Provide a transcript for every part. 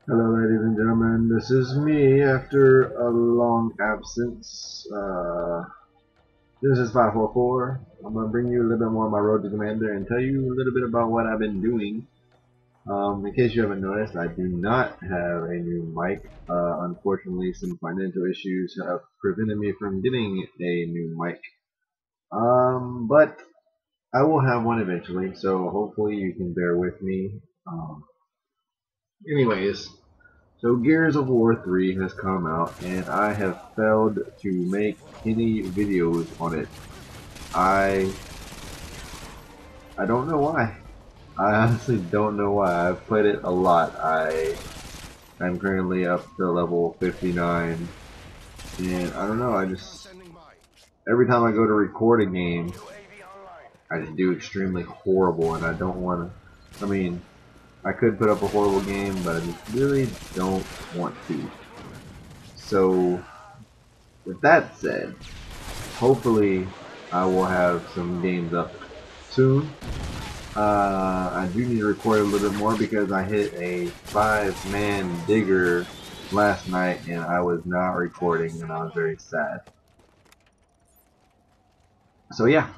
Hello, ladies and gentlemen. This is me after a long absence. This is 544. I'm going to bring you a little bit more of my road to Commander and tell you a little bit about what I've been doing. In case you haven't noticed, I do not have a new mic. Unfortunately, some financial issues have prevented me from getting a new mic. But I will have one eventually, so hopefully you can bear with me. Anyways. So Gears of War 3 has come out and I have failed to make any videos on it. I don't know why. I honestly don't know why. I've played it a lot. I'm currently up to level 59 and I don't know, I just every time I go to record a game I just do extremely horrible and I don't want to. I mean, I could put up a horrible game, but I just really don't want to. So with that said, hopefully I will have some games up soon. I do need to record a little bit more because I hit a 5-man digger last night and I was not recording and I was very sad. So yeah,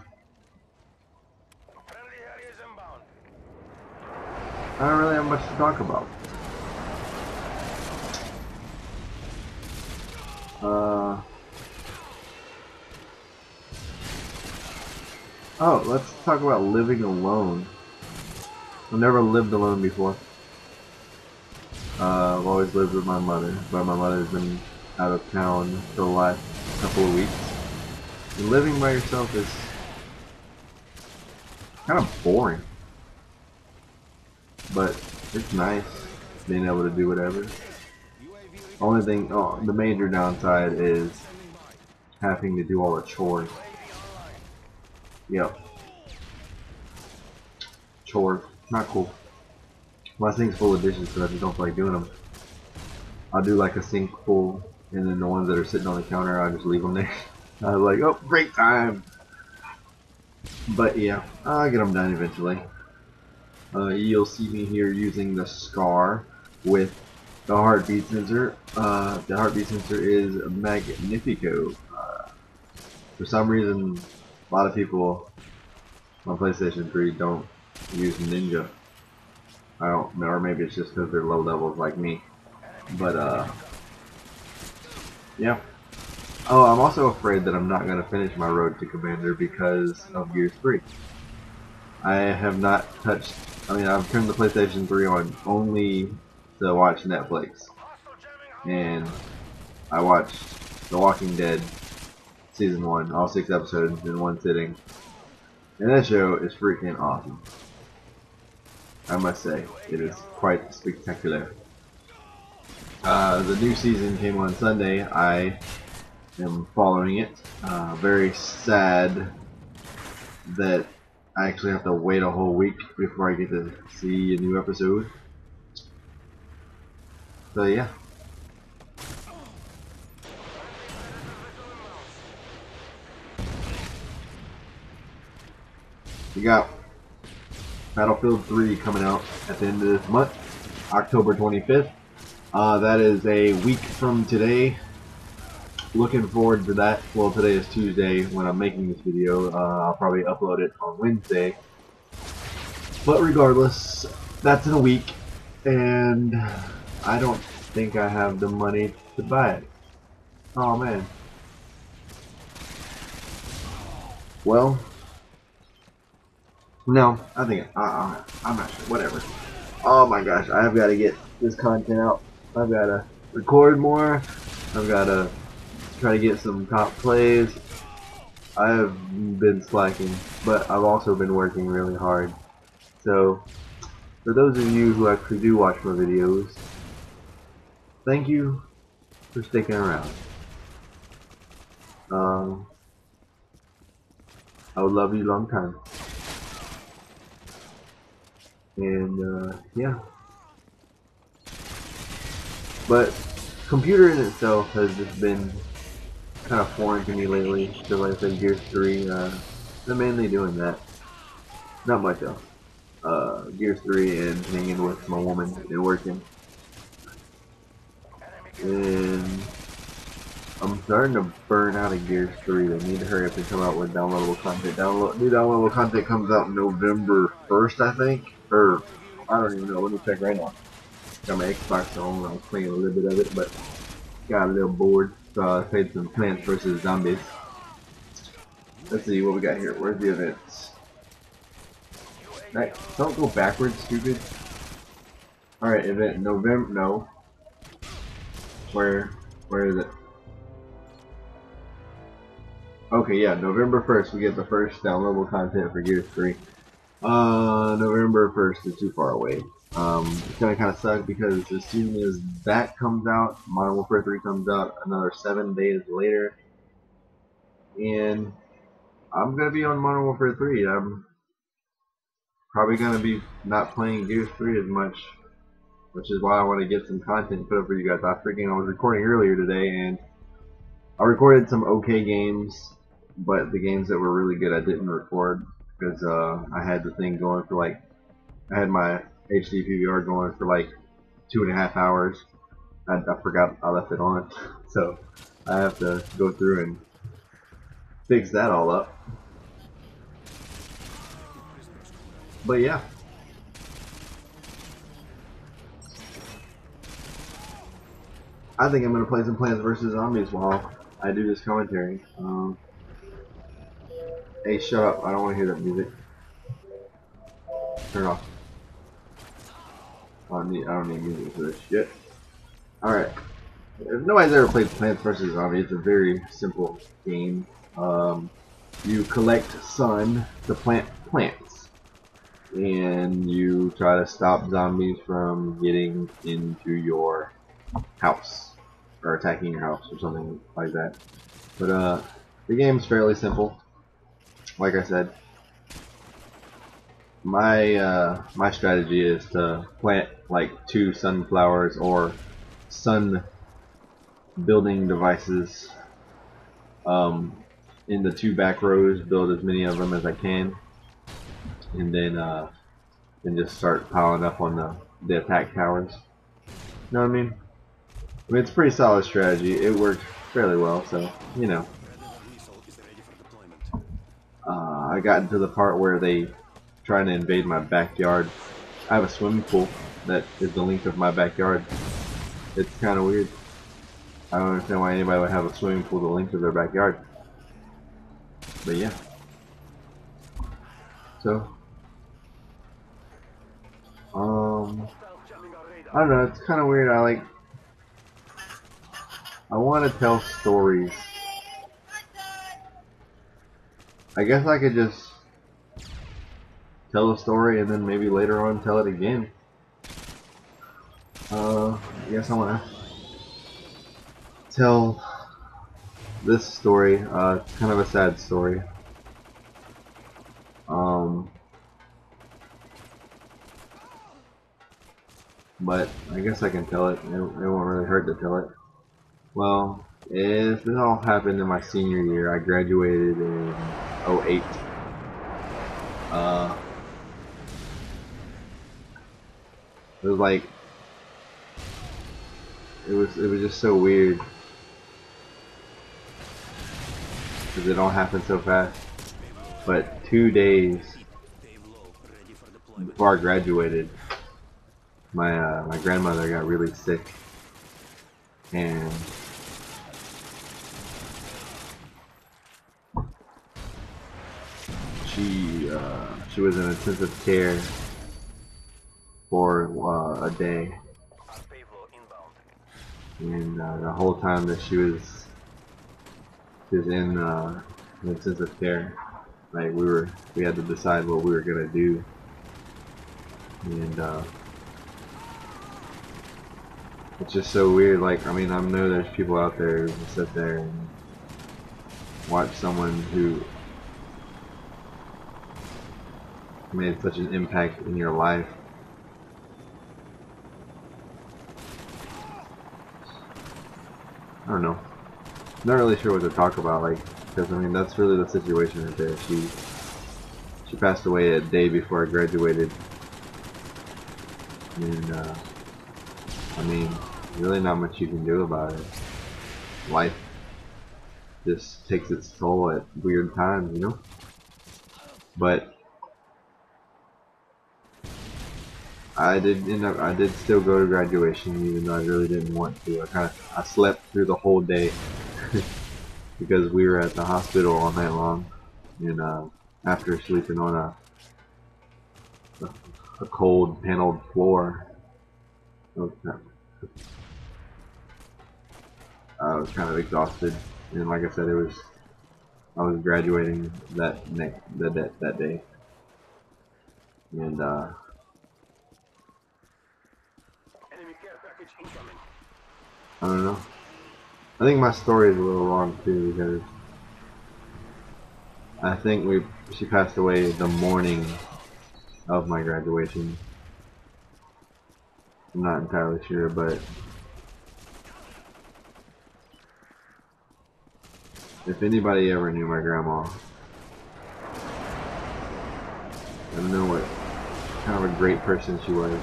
I don't really have much to talk about. Oh, let's talk about living alone. I've never lived alone before. I've always lived with my mother, but my mother's been out of town for the last couple of weeks. And living by yourself is kind of boring, but it's nice being able to do whatever. Only thing, the major downside is having to do all the chores. Yep, chores, not cool. My sink's full of dishes, but I just don't feel like doing them. I'll do like a sink full, and then the ones that are sitting on the counter, I'll just leave them there. I was like, oh, great time. But yeah, I'll get them done eventually. You'll see me here using the SCAR with the heartbeat sensor. The heartbeat sensor is Magnifico. For some reason, a lot of people on PlayStation 3 don't use Ninja. I don't know, or maybe it's just because they're low levels like me. But yeah. Oh, I'm also afraid that I'm not going to finish my road to Commander because of Gears 3. I have not touched. I mean, I've turned the PlayStation 3 on only to watch Netflix, and I watched The Walking Dead season 1, all 6 episodes in one sitting, and that show is freaking awesome. I must say, it is quite spectacular. The new season came on Sunday. I am following it. Very sad that I actually have to wait a whole week before I get to see a new episode. So yeah. We got Battlefield 3 coming out at the end of this month, October 25th. That is a week from today. Looking forward to that. Well, today is Tuesday when I'm making this video. I'll probably upload it on Wednesday. But regardless, that's in a week, and I don't think I have the money to buy it. Oh man. Well, no, I think I'm not sure. Whatever. Oh my gosh, I've got to get this content out. I've got to record more. I've got to try to get some top plays. I have been slacking, but I've also been working really hard. So, for those of you who actually do watch my videos, thank you for sticking around. I would love you a long time. And yeah. But computer in itself has just been kind of foreign to me lately. So like I said, Gears 3, I'm mainly doing that. Not much else. Gears 3 and hanging with my woman and working. And I'm starting to burn out of Gears 3. They need to hurry up and come out with downloadable content. New downloadable content comes out November 1st, I think. Or, I don't even know. Let me check right now. Got my Xbox on. I was playing a little bit of it, but got a little bored. So I played some Plants vs. Zombies. Let's see what we got here. Where's the events? Don't go backwards, stupid. Alright, event November. No. Where is it? Okay, yeah, November 1st we get the first downloadable content for Gears 3. November 1st is too far away. It's gonna kind of suck because as soon as that comes out, Modern Warfare 3 comes out another 7 days later, and I'm gonna be on Modern Warfare 3. I'm probably gonna be not playing Gears 3 as much, which is why I want to get some content put up for you guys. I was recording earlier today, and I recorded some okay games, but the games that were really good I didn't record because I had the thing going for like, I had my HD PVR going for like 2.5 hours. I forgot I left it on, so I have to go through and fix that all up. But yeah. I think I'm going to play some Plants vs. Zombies while I do this commentary. Hey, shut up. I don't want to hear that music. Turn it off. I don't need music for this shit. Alright. If nobody's ever played Plants vs. Zombies, it's a very simple game. You collect sun to plant plants. And you try to stop zombies from getting into your house. Or attacking your house or something like that. But the game's fairly simple. Like I said, my strategy is to plant like 2 sunflowers or sun building devices in the 2 back rows, build as many of them as I can, and then just start piling up on the attack towers. You know what I mean? I mean, it's a pretty solid strategy. It worked fairly well, so you know. I got into the part where they trying to invade my backyard. I have a swimming pool that is the length of my backyard. It's kind of weird. I don't understand why anybody would have a swimming pool the length of their backyard. But yeah. So, I don't know. It's kind of weird. I want to tell stories. I guess I could just tell a story and then maybe later on tell it again. I guess I want to tell this story. It's kind of a sad story. But I guess I can tell it. It won't really hurt to tell it. Well, if this all happened in my senior year, I graduated in 08. It was like, it was just so weird because it all happened so fast. But 2 days before I graduated, my grandmother got really sick, and she was in intensive care for a day, and the whole time that she was in intensive care, like we had to decide what we were gonna do, and it's just so weird. Like, I mean, I know there's people out there who sit there and watch someone who made such an impact in your life. I don't know. Not really sure what to talk about, like, because I mean that's really the situation right there. She passed away a day before I graduated, and I mean, really not much you can do about it. Life just takes its toll at weird times, you know? But I did still go to graduation even though I really didn't want to. I slept through the whole day because we were at the hospital all night long, and after sleeping on a cold paneled floor, I was kind of exhausted, and like I said, I was graduating that day, and I don't know. I think my story is a little wrong too because I think she passed away the morning of my graduation. I'm not entirely sure, but if anybody ever knew my grandma, I don't know what kind of a great person she was.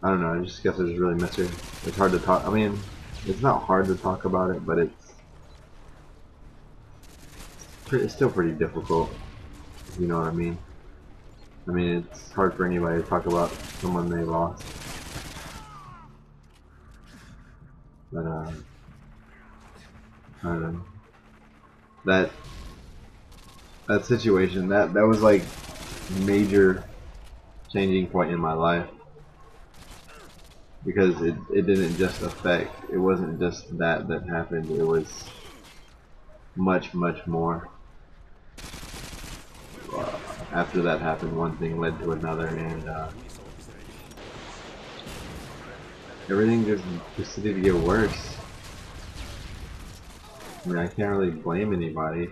I don't know, I just guess I just really miss her. It's hard to talk, I mean, it's not hard to talk about it, but it's still pretty difficult, if you know what I mean. I mean, it's hard for anybody to talk about someone they lost. But, I don't know. That situation, that was like major changing point in my life. Because it didn't just affect, it wasn't just that happened, it was much more. After that happened, one thing led to another, and everything just proceeded to get worse. I mean, I can't really blame anybody.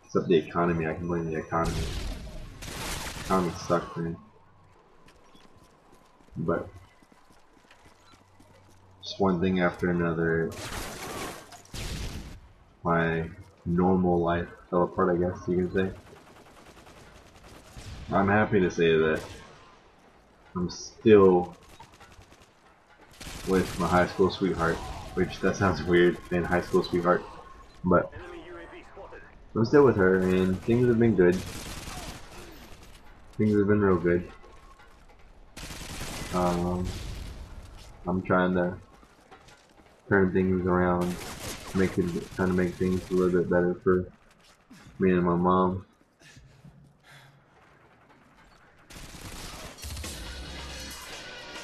Except the economy, I can blame the economy. The economy sucks, man. But just one thing after another, my normal life fell apart, I guess you can say. I'm happy to say that I'm still with my high school sweetheart, which that sounds weird, saying high school sweetheart, but I'm still with her, and things have been good. Things have been real good. I'm trying to turn things around, trying to make things a little bit better for me and my mom.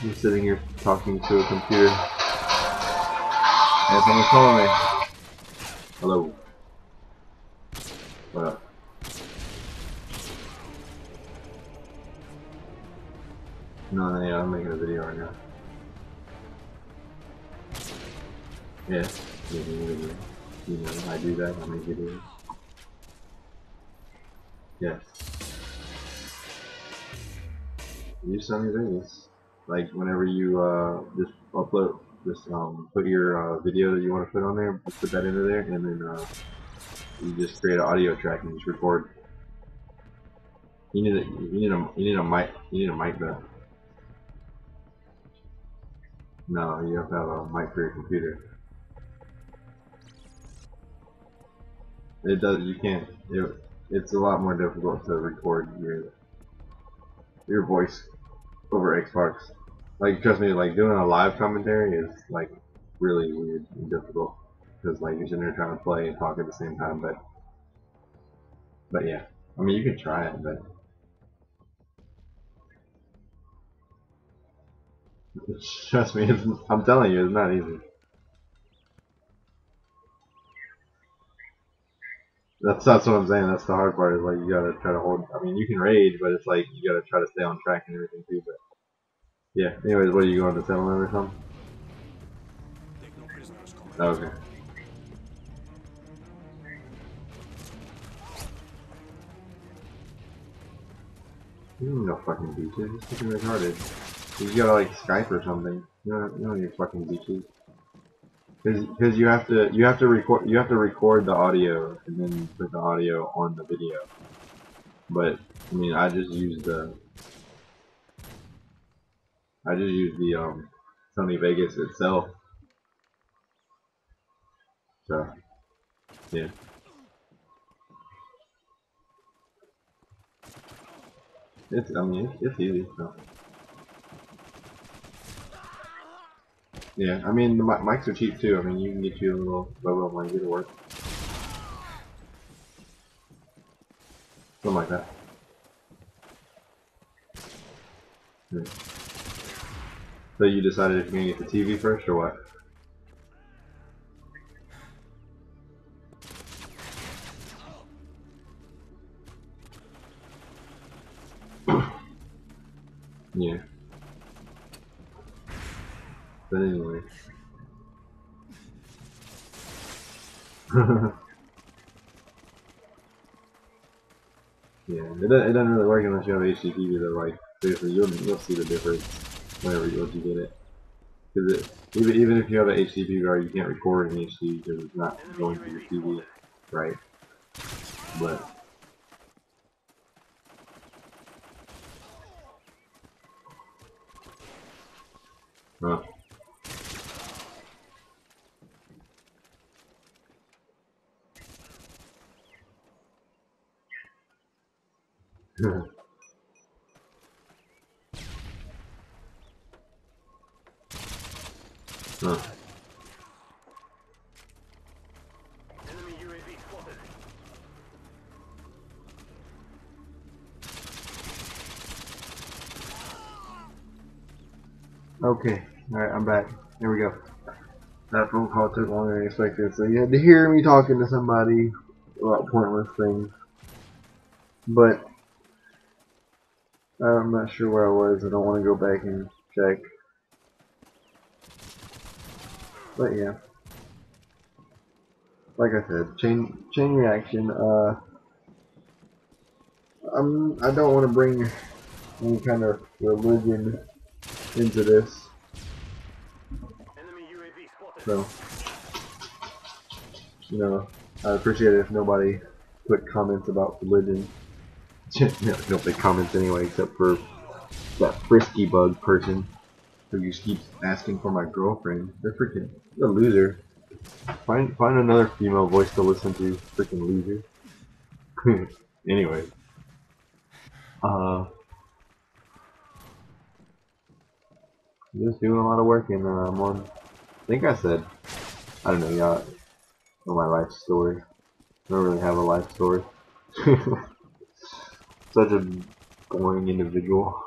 I'm sitting here talking to a computer, and someone's calling me. Hello. What up? No, yeah, I'm making a video right now. Yeah, making a video. You know, I do that, I make videos. Yes. You send me videos. Like, whenever you, just upload, just, put your, video that you want to put on there, put that into there, and then, you just create an audio track and just record. You need a mic though. No, you have to have a mic for your computer. You can't, it's a lot more difficult to record your voice over Xbox. Like, trust me, like, doing a live commentary is, like, really weird and difficult. Because, like, you're sitting there trying to play and talk at the same time, but yeah. I mean, you can try it, but trust me, I'm telling you, it's not easy. That's what I'm saying. That's the hard part. Is like you gotta try to hold. I mean, you can rage, but it's like you gotta try to stay on track and everything too. But yeah. Anyways, what are you going to settlement or something? Oh, okay. You don't know fucking beaches. It's fucking retarded. You gotta like Skype or something. You don't need fucking beaches. Because you have to record the audio and then put the audio on the video. But I mean, I just use the Sony Vegas itself. So yeah. I mean, it's easy. So. Yeah, I mean, the mics are cheap too. I mean, you can get you a little logo mic, it'll work. Something like that. Yeah. So you decided if you're gonna get the TV first or what? Yeah. But anyway. Yeah, it doesn't really work unless you have HDTV though. Like seriously, you'll see the difference whenever you get it. Because even if you have an HD PVR, you can't record in HD because it's not going through your TV, right? But huh. Huh. Okay, alright, I'm back. Here we go. That phone call took longer than expected, so you had to hear me talking to somebody about pointless things. But I'm not sure where I was. I don't want to go back and check. But yeah, like I said, chain reaction. I don't want to bring any kind of religion into this. So, you know, I appreciate it if nobody put comments about religion. Nobody comments anyway, except for that frisky bug person who just keeps asking for my girlfriend. They're freaking a loser. Find another female voice to listen to, freaking loser. Anyway, just doing a lot of work and I'm on. I think I said, I don't know, y'all know my life story. I don't really have a life story. Such a boring individual.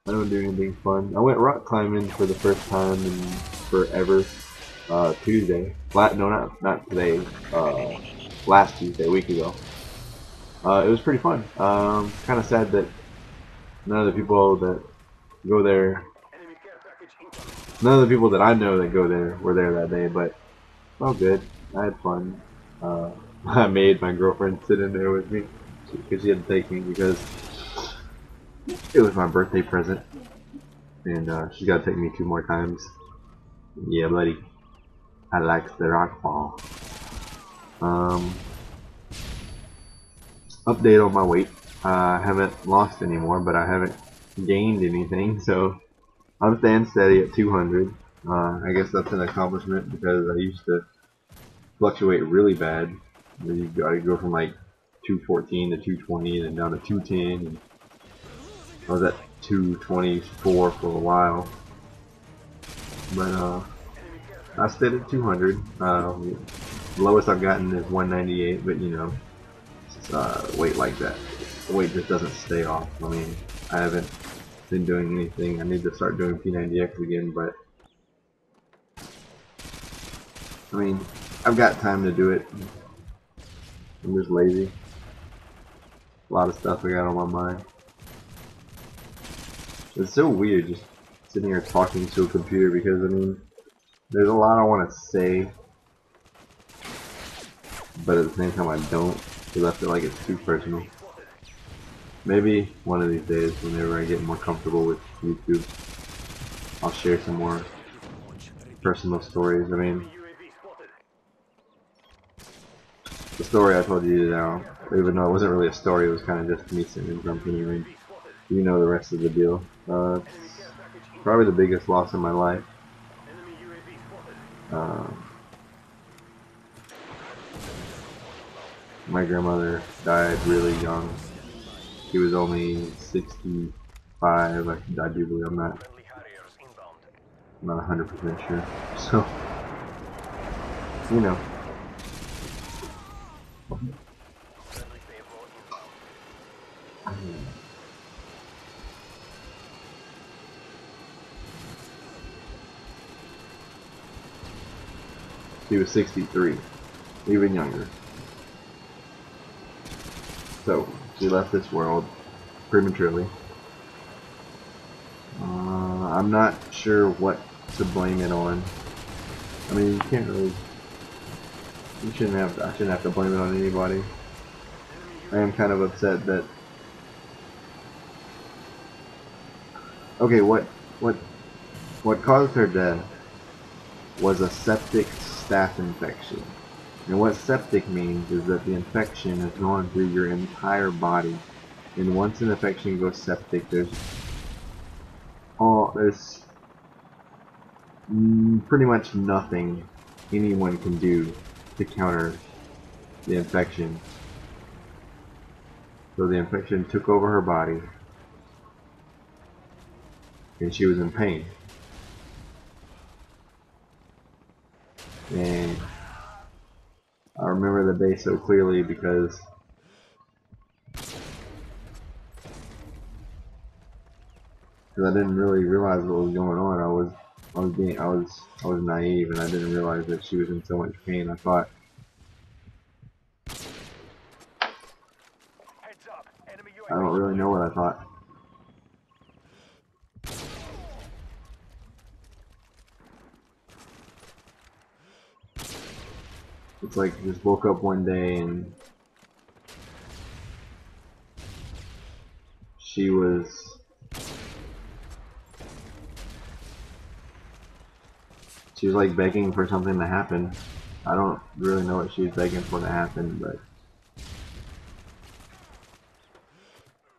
I don't do anything fun. I went rock climbing for the first time in forever. Tuesday. No, not today. Last Tuesday, a week ago. It was pretty fun. Kind of sad that none of the people that go there, none of the people that I know that go there were there that day. But all good. I had fun. I made my girlfriend sit in there with me because she had to take me because it was my birthday present, and she got to take me 2 more times. Yeah, buddy. I like the rock ball. Update on my weight. I haven't lost anymore, but I haven't gained anything, so I'm staying steady at 200. I guess that's an accomplishment because I used to fluctuate really bad. You gotta go from like 214 to 220 and then down to 210. And I was at 224 for a while. But I stayed at 200. The lowest I've gotten is 198, but you know, weight like that. The weight just doesn't stay off. I mean, I haven't been doing anything. I need to start doing P90X again, but I mean, I've got time to do it. I'm just lazy. A lot of stuff I got on my mind. It's so weird just sitting here talking to a computer because, I mean, there's a lot I want to say, but at the same time I don't, because I feel like it's too personal. Maybe one of these days, whenever I get more comfortable with YouTube, I'll share some more personal stories. I mean, the story I told you now, even though it wasn't really a story, it was kind of just me singing something. And you know the rest of the deal. It's probably the biggest loss in my life. My grandmother died really young. She was only 65. I do believe. I'm not 100% sure. So, you know. She was 63, even younger. So, she left this world prematurely. I'm not sure what to blame it on. I mean, you can't really. I shouldn't have to blame it on anybody. I am kind of upset that. Okay, what caused her death was a septic staph infection. And what septic means is that the infection has gone through your entire body. And once an infection goes septic, there's pretty much nothing anyone can do to counter the infection. So the infection took over her body, and she was in pain. And I remember the day so clearly because I didn't really realize what was going on. I was naive, and I didn't realize that she was in so much pain. I don't really know what I thought. It's like I just woke up one day and she was like begging for something to happen. I don't really know what she was begging for to happen, but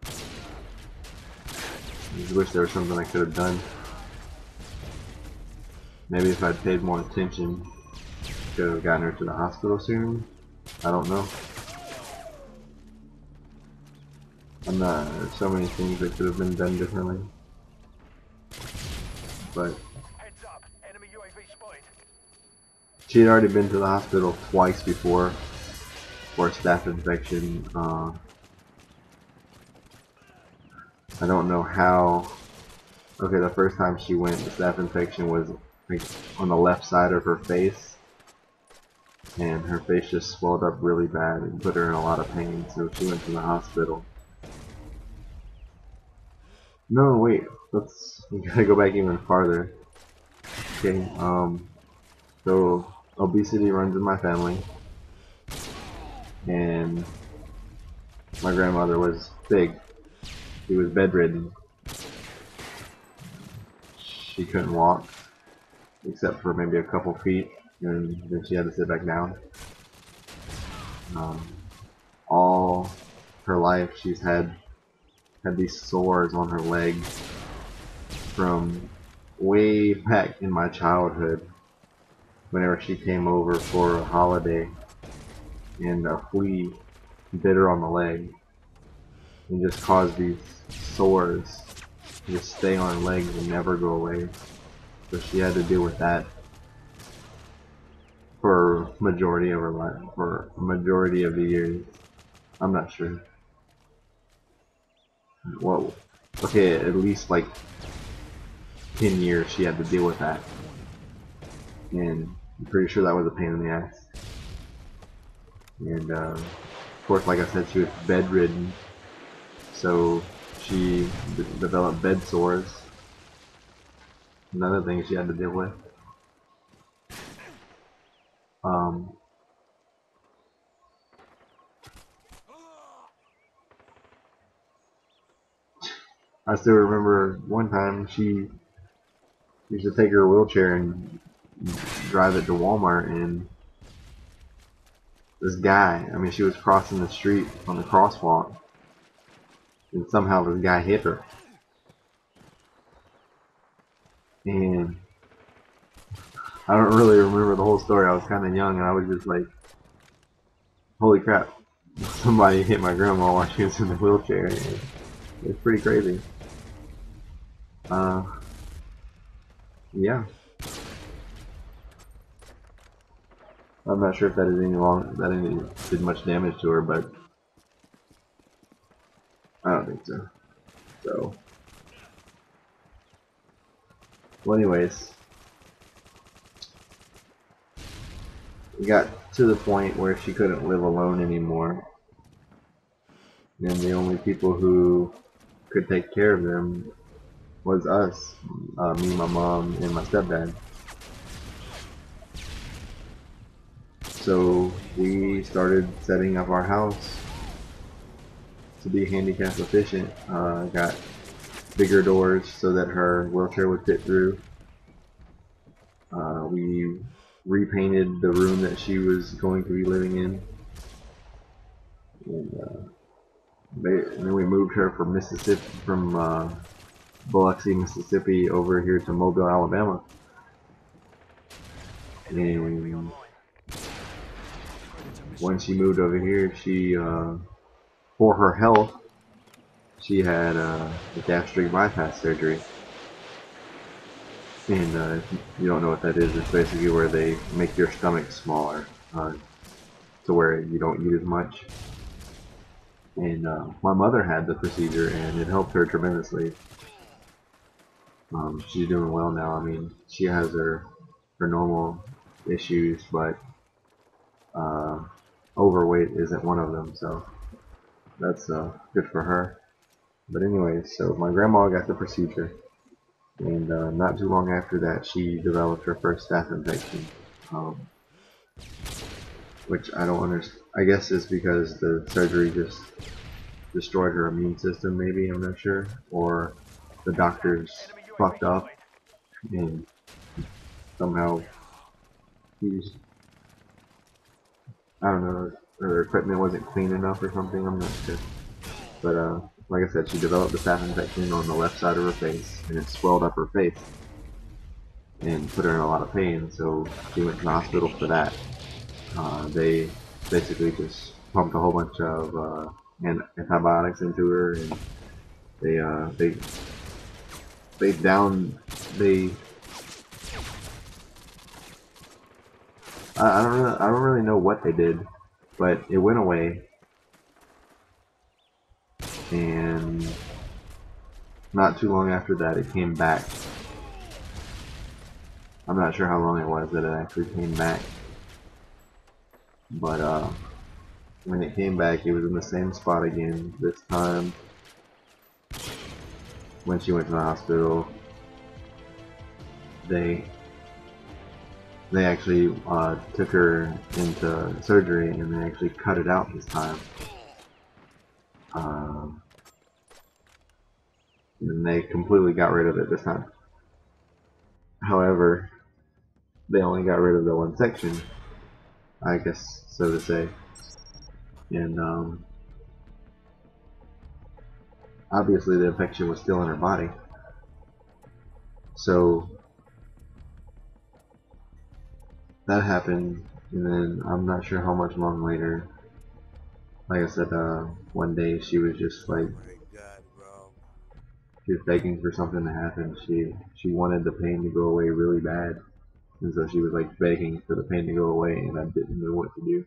I just wish there was something I could have done. Maybe if I'd paid more attention, could have gotten her to the hospital soon. I don't know. There's so many things that could have been done differently. But she had already been to the hospital twice before for a staph infection. I don't know how. Okay, the first time she went, the staph infection was like on the left side of her face, and her face just swelled up really bad and put her in a lot of pain. So she went to the hospital. No, wait. We gotta go back even farther. Okay. So obesity runs in my family, and my grandmother was big. She was bedridden. She couldn't walk, except for maybe a couple feet, and then she had to sit back down. All her life, she's had these sores on her legs from way back in my childhood. Whenever she came over for a holiday, and a flea bit her on the leg, and just caused these sores to just stay on her legs and never go away. So she had to deal with that for majority of her life, for a majority of the years. I'm not sure. Well, okay, at least like 10 years she had to deal with that. And I'm pretty sure that was a pain in the ass. And of course, like I said, she was bedridden. So she developed bed sores. Another thing she had to deal with. I still remember one time she used to take her wheelchair and drive it to Walmart, and this guy, I mean, she was crossing the street on the crosswalk, and somehow this guy hit her. And I don't really remember the whole story. I was kind of young, and I was just like, holy crap, somebody hit my grandma while she was in the wheelchair. And it's pretty crazy. Yeah. I'm not sure if that did much damage to her, but I don't think so. So, well, anyways, we got to the point where she couldn't live alone anymore, and the only people who could take care of them was us, me, my mom, and my stepdad. So we started setting up our house to be handicap efficient. Got bigger doors so that her wheelchair would fit through. We repainted the room that she was going to be living in, and then we moved her from Biloxi, Mississippi, over here to Mobile, Alabama. And when she moved over here, she for her health, she had a gastric bypass surgery. And if you don't know what that is, it's basically where they make your stomach smaller to where you don't eat as much. And my mother had the procedure, and it helped her tremendously. She's doing well now. I mean, she has her normal issues, but overweight isn't one of them, so that's good for her. But anyways, so my grandma got the procedure, and not too long after that, she developed her first staph infection, which I don't understand. I guess it's because the surgery just destroyed her immune system, maybe, I'm not sure, or the doctors fucked up and somehow used, I don't know, her equipment wasn't clean enough or something, I'm not sure. But like I said, she developed the staph infection on the left side of her face, and it swelled up her face and put her in a lot of pain, so she went to the hospital for that. They basically just pumped a whole bunch of antibiotics into her, and they down they I don't really know what they did, but it went away, and not too long after that it came back. I'm not sure how long it was that it actually came back, but when it came back it was in the same spot again. This time when she went to the hospital, they actually took her into surgery, and they actually cut it out this time. And they completely got rid of it this time. However, they only got rid of the one section, I guess so to say. And obviously the infection was still in her body. So that happened, and then I'm not sure how much long later, like I said, one day she was just like, she was begging for something to happen. She wanted the pain to go away really bad, and so she was like begging for the pain to go away, and I didn't know what to do.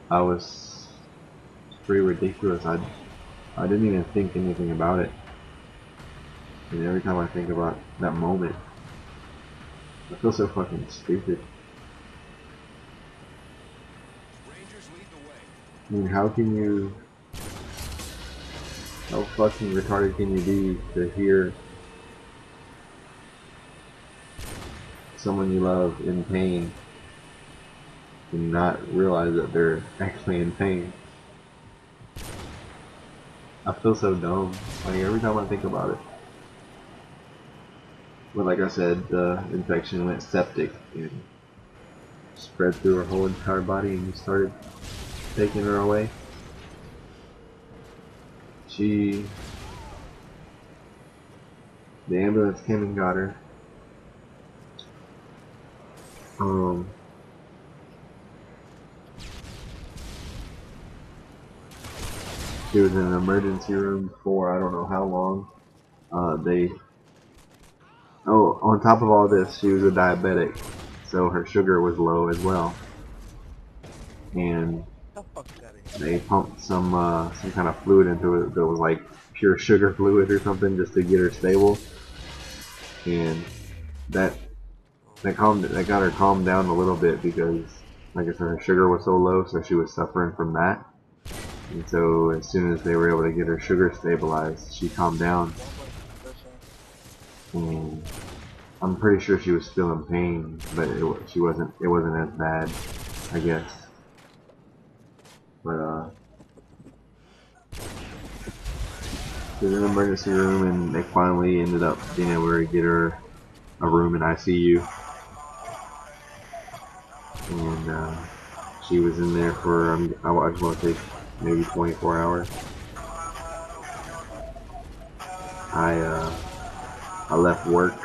I was pretty ridiculous. I didn't even think anything about it, and every time I think about that moment, I feel so fucking stupid. I mean, how fucking retarded can you be to hear someone you love in pain and not realize that they're actually in pain? I feel so dumb, like every time I think about it. But like I said, the infection went septic and spread through her whole entire body and started taking her away. The ambulance came and got her. She was in an emergency room for I don't know how long. On top of all this, she was a diabetic, so her sugar was low as well. And they pumped some kind of fluid into it that was like pure sugar fluid or something just to get her stable. And that got her calmed down a little bit because, like I said, her sugar was so low, so she was suffering from that. And so as soon as they were able to get her sugar stabilized, she calmed down. And I'm pretty sure she was still in pain, but it wasn't as bad, I guess. But she was in an emergency room, and they finally ended up being able to get her a room in ICU. And she was in there for I just want to say maybe 24 hours. I left work.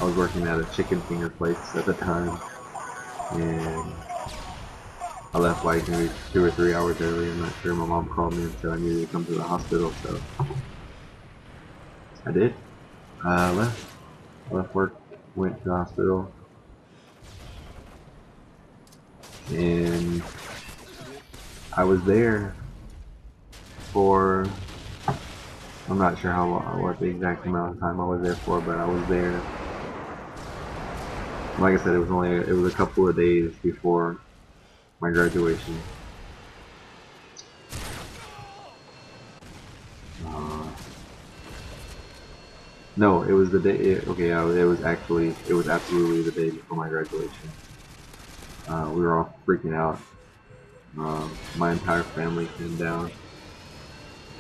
I was working at a chicken finger place at the time, and I left like maybe 2 or 3 hours early. I'm not sure. My mom called me and said I needed to come to the hospital, so I did. I left work, went to the hospital, and I was there for, I'm not sure what the exact amount of time I was there for, but I was there. Like I said, it was a couple of days before my graduation. No, it was the day. It was absolutely the day before my graduation. We were all freaking out. My entire family came down.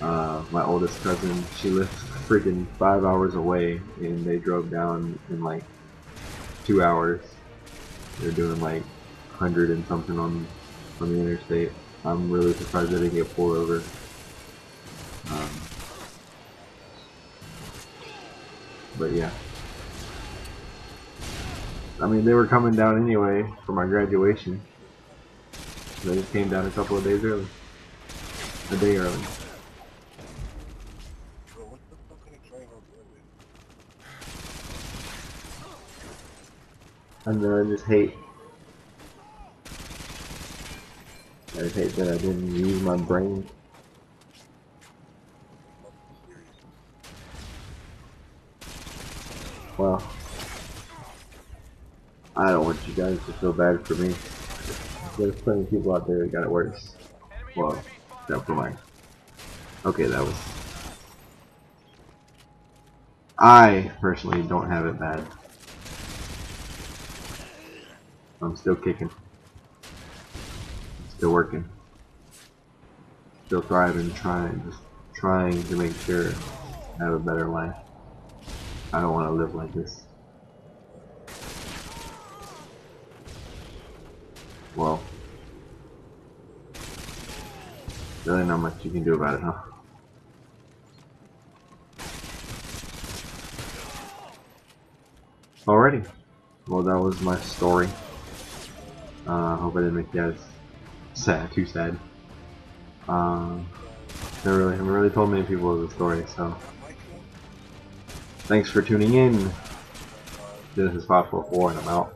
My oldest cousin, she lived freaking 5 hours away, and they drove down in like 2 hours. They're doing like 100 and something on the interstate. I'm really surprised they didn't get pulled over. But yeah, I mean, they were coming down anyway for my graduation. They just came down a couple of days early, a day early. And then I just hate that I didn't use my brain. Well, I don't want you guys to feel bad for me. There's plenty of people out there that got it worse. Well, except for mine. Okay, that was... I personally don't have it bad. I'm still kicking. Still working. Still thriving, trying to make sure I have a better life. I don't want to live like this. Well, really not much you can do about it, huh? Alrighty. Well, that was my story. Hope I didn't make you guys too sad. I haven't really told many people the story, so thanks for tuning in. This is 544 and I'm out.